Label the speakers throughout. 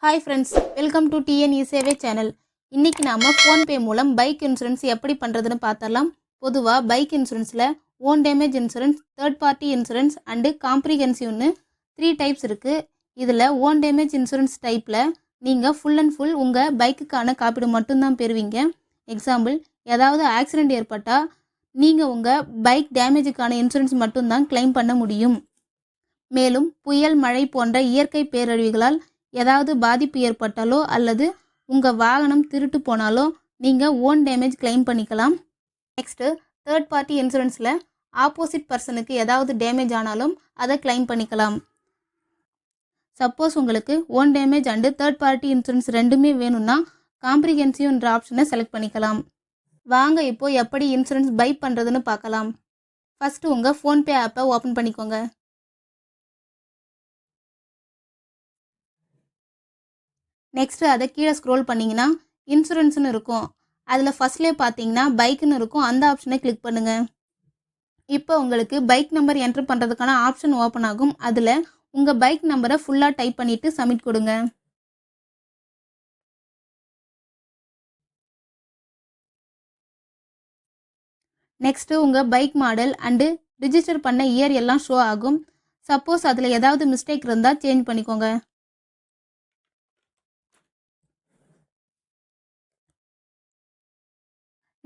Speaker 1: Hi friends, welcome to TN சேவை channel. இன்றைக்கி நாம் ஃபோன்பே மூலம் பைக் இன்சூரன்ஸ் எப்படி பண்ணுறதுன்னு பார்த்தரலாம். பொதுவாக பைக் இன்சூரன்ஸில் own damage insurance, third party insurance and காம்ப்ரிஹென்சிவ்னு 3 டைப்ஸ் இருக்குது. இதில் ஓன் டேமேஜ் இன்சூரன்ஸ் டைப்பில் நீங்கள் ஃபுல் அண்ட் ஃபுல் உங்கள் பைக்குக்கான காப்பீடு மட்டும்தான் பெறுவீங்க. எக்ஸாம்பிள், ஏதாவது ஆக்சிடெண்ட் ஏற்பட்டால் நீங்கள் உங்கள் பைக் டேமேஜுக்கான இன்சூரன்ஸ் மட்டும்தான் கிளைம் பண்ண முடியும். மேலும் புயல், மழை போன்ற இயற்கை பேரழிவுகளால் ஏதாவது பாதிப்பு ஏற்பட்டாலோ அல்லது உங்கள் வாகனம் திருட்டு போனாலோ நீங்கள் ஓன் டேமேஜ் கிளைம் பண்ணிக்கலாம். நெக்ஸ்ட்டு, தேர்ட் பார்ட்டி இன்சூரன்ஸில் ஆப்போசிட் பர்சனுக்கு ஏதாவது டேமேஜ் ஆனாலும் அதை கிளைம் பண்ணிக்கலாம். சப்போஸ் உங்களுக்கு own damage and third party insurance ரெண்டுமே வேணும்னா காம்ப்ரிஹென்சிவ்ன்ற ஆப்ஷனை செலக்ட் பண்ணிக்கலாம். வாங்க இப்போது எப்படி இன்சூரன்ஸ் பை பண்ணுறதுன்னு பார்க்கலாம். ஃபஸ்ட்டு உங்கள் ஃபோன்பே ஆப்பை ஓப்பன் பண்ணிக்கோங்க. நெக்ஸ்ட்டு அதை கீழே ஸ்க்ரோல் பண்ணிங்கன்னா இன்சூரன்ஸ்னு இருக்கும். அதில் ஃபஸ்ட்லேயே பார்த்தீங்கன்னா பைக்குன்னு இருக்கும். அந்த ஆப்ஷனை கிளிக் பண்ணுங்கள். இப்போ உங்களுக்கு பைக் நம்பர் என்ட்ரு பண்ணுறதுக்கான ஆப்ஷன் ஓப்பன் ஆகும். அதில் உங்கள் பைக் நம்பரை ஃபுல்லாக டைப் பண்ணிவிட்டு சப்மிட் கொடுங்க. நெக்ஸ்ட்டு உங்கள் பைக் மாடல் அண்டு ரிஜிஸ்டர் பண்ண இயர் எல்லாம் ஷோ ஆகும். சப்போஸ் அதில் ஏதாவது மிஸ்டேக் இருந்தால் சேஞ்ச் பண்ணிக்கோங்க.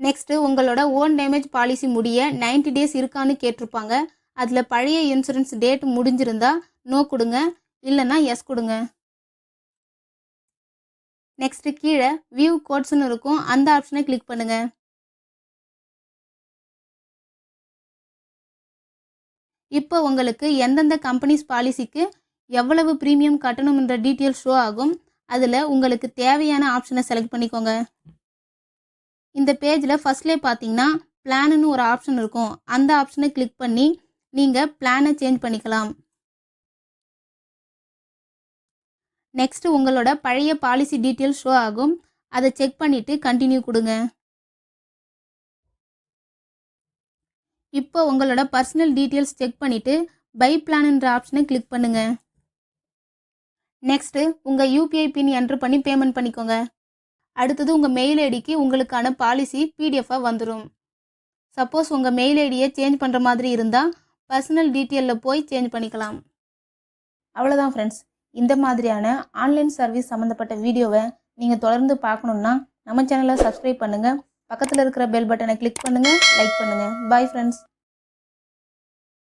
Speaker 1: நெக்ஸ்ட்டு உங்களோட ஓன் டேமேஜ் பாலிசி முடிய 90 டேஸ் இருக்கான்னு கேட்டிருப்பாங்க. அதில் பழைய இன்சூரன்ஸ் டேட் முடிஞ்சிருந்தா நோ கொடுங்க, இல்லைன்னா எஸ் கொடுங்க. நெக்ஸ்ட்டு கீழே வியூ கோட்ஸ்னு இருக்கும். அந்த ஆப்ஷனை கிளிக் பண்ணுங்கள். இப்போ உங்களுக்கு எந்தெந்த கம்பெனிஸ் பாலிசிக்கு எவ்வளவு ப்ரீமியம் கட்டணும்ன்ற டீட்டெயில் ஷோ ஆகும். அதில் உங்களுக்கு தேவையான ஆப்ஷனை செலக்ட் பண்ணிக்கோங்க. இந்த பேஜில் ஃபஸ்ட்லேயே பார்த்தீங்கன்னா பிளான்னு ஒரு ஆப்ஷன் இருக்கும். அந்த ஆப்ஷனை கிளிக் பண்ணி நீங்கள் பிளானை சேஞ்ச் பண்ணிக்கலாம். நெக்ஸ்ட்டு உங்களோட பழைய பாலிசி டீட்டெயில் ஷோ ஆகும். அதை செக் பண்ணிவிட்டு கண்டினியூ கொடுங்க. இப்போ உங்களோட பர்சனல் டீட்டெயில்ஸ் செக் பண்ணிவிட்டு பை பிளான்ன்ற ஆப்ஷனை கிளிக் பண்ணுங்கள். நெக்ஸ்ட்டு உங்கள் யூபிஐ பின் என்ட்ரு பண்ணி பேமெண்ட் பண்ணிக்கோங்க. அடுத்தது உங்கள் மெயில் ஐடிக்கு உங்களுக்கான பாலிசி பிடிஎஃபாக வந்துடும். சப்போஸ் உங்கள் மெயில் ஐடியை சேஞ்ச் பண்ணுற மாதிரி இருந்தால் பர்சனல் டீட்டெயிலில் போய் சேஞ்ச் பண்ணிக்கலாம். அவ்வளோதான் ஃப்ரெண்ட்ஸ். இந்த மாதிரியான ஆன்லைன் சர்வீஸ் சம்மந்தப்பட்ட வீடியோவை நீங்கள் தொடர்ந்து பார்க்கணுன்னா நம்ம சேனலை சப்ஸ்கிரைப் பண்ணுங்கள். பக்கத்தில் இருக்கிற பெல் பட்டனை கிளிக் பண்ணுங்கள், லைக் பண்ணுங்கள். Bye friends.